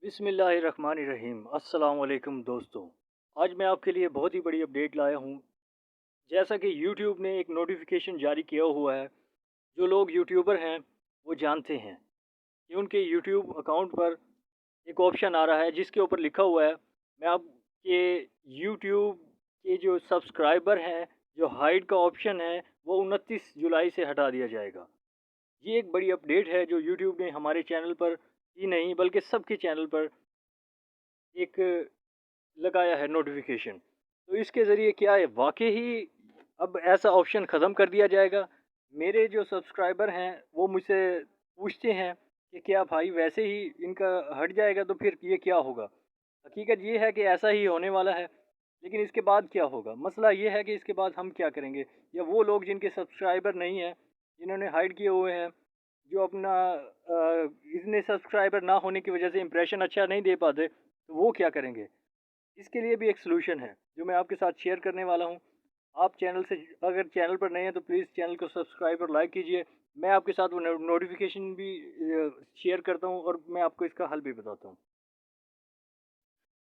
बिस्मिल्लाहिर्रहमानिर्रहीम। अस्सलाम वालेकुम दोस्तों। आज मैं आपके लिए बहुत ही बड़ी अपडेट लाया हूँ। जैसा कि यूट्यूब ने एक नोटिफिकेशन जारी किया हुआ है, जो लोग यूट्यूबर हैं वो जानते हैं कि उनके यूट्यूब अकाउंट पर एक ऑप्शन आ रहा है जिसके ऊपर लिखा हुआ है, मैं आपके यूट्यूब के जो सब्सक्राइबर हैं, जो हाइड का ऑप्शन है वो 29 जुलाई से हटा दिया जाएगा। ये एक बड़ी अपडेट है जो यूट्यूब ने हमारे चैनल पर ही नहीं बल्कि सबके चैनल पर एक लगाया है नोटिफिकेशन। तो इसके ज़रिए क्या है, वाक़ई ही अब ऐसा ऑप्शन ख़त्म कर दिया जाएगा। मेरे जो सब्सक्राइबर हैं वो मुझसे पूछते हैं कि क्या भाई वैसे ही इनका हट जाएगा तो फिर ये क्या होगा? हकीकत ये है कि ऐसा ही होने वाला है, लेकिन इसके बाद क्या होगा? मसला ये है कि इसके बाद हम क्या करेंगे? या वो लोग जिनके सब्सक्राइबर नहीं हैं, जिन्होंने हाइड किए हुए हैं, जो अपना इतने सब्सक्राइबर ना होने की वज़ह से इंप्रेशन अच्छा नहीं दे पाते, तो वो क्या करेंगे? इसके लिए भी एक सलूशन है जो मैं आपके साथ शेयर करने वाला हूँ। आप चैनल से अगर चैनल पर नए हैं तो प्लीज़ चैनल को सब्सक्राइब और लाइक कीजिए। मैं आपके साथ वो नोटिफिकेशन भी शेयर करता हूँ और मैं आपको इसका हल भी बताता हूँ।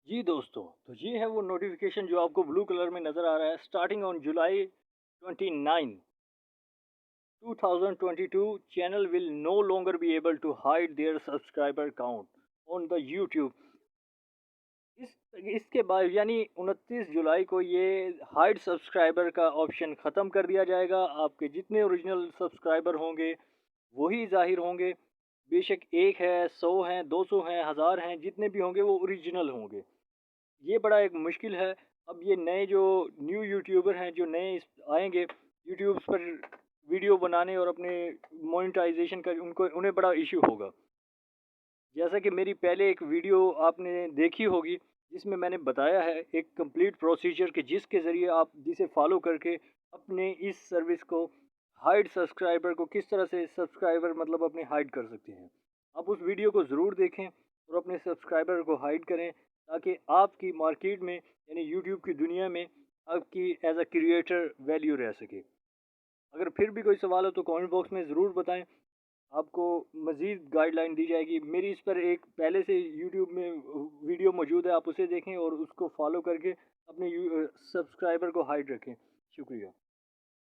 जी दोस्तों, तो ये है वो नोटिफिकेशन जो आपको ब्लू कलर में नज़र आ रहा है। Starting on July 29, 2022, channel will no longer be able to hide their subscriber count on the YouTube। इस इसके बाद यानी 29 जुलाई को ये हाइड सब्सक्राइबर का ऑप्शन ख़त्म कर दिया जाएगा। आपके जितने ओरिजिनल सब्सक्राइबर होंगे वही ज़ाहिर होंगे। बेशक 1 है, 100 हैं, 200 हैं, 1000 हैं, जितने भी होंगे वो ओरिजिनल होंगे। ये बड़ा एक मुश्किल है। अब ये नए जो न्यू यूट्यूबर हैं, जो नए आएंगे यूट्यूब पर वीडियो बनाने और अपने मोनेटाइजेशन का उनको उन्हें बड़ा इशू होगा। जैसा कि मेरी पहले एक वीडियो आपने देखी होगी जिसमें मैंने बताया है एक कंप्लीट प्रोसीजर कि जिसके ज़रिए आप जिसे फॉलो करके अपने इस सर्विस को हाइड सब्सक्राइबर को किस तरह से सब्सक्राइबर मतलब अपने हाइड कर सकते हैं। आप उस वीडियो को ज़रूर देखें और अपने सब्सक्राइबर को हाइड करें ताकि आपकी मार्केट में यानी यूट्यूब की दुनिया में आपकी एज अ क्रिएटर वैल्यू रह सके। अगर फिर भी कोई सवाल हो तो कमेंट बॉक्स में ज़रूर बताएं। आपको मज़ीद गाइडलाइन दी जाएगी। मेरी इस पर एक पहले से यूट्यूब में वीडियो मौजूद है, आप उसे देखें और उसको फॉलो करके अपने सब्सक्राइबर को हाइड रखें। शुक्रिया।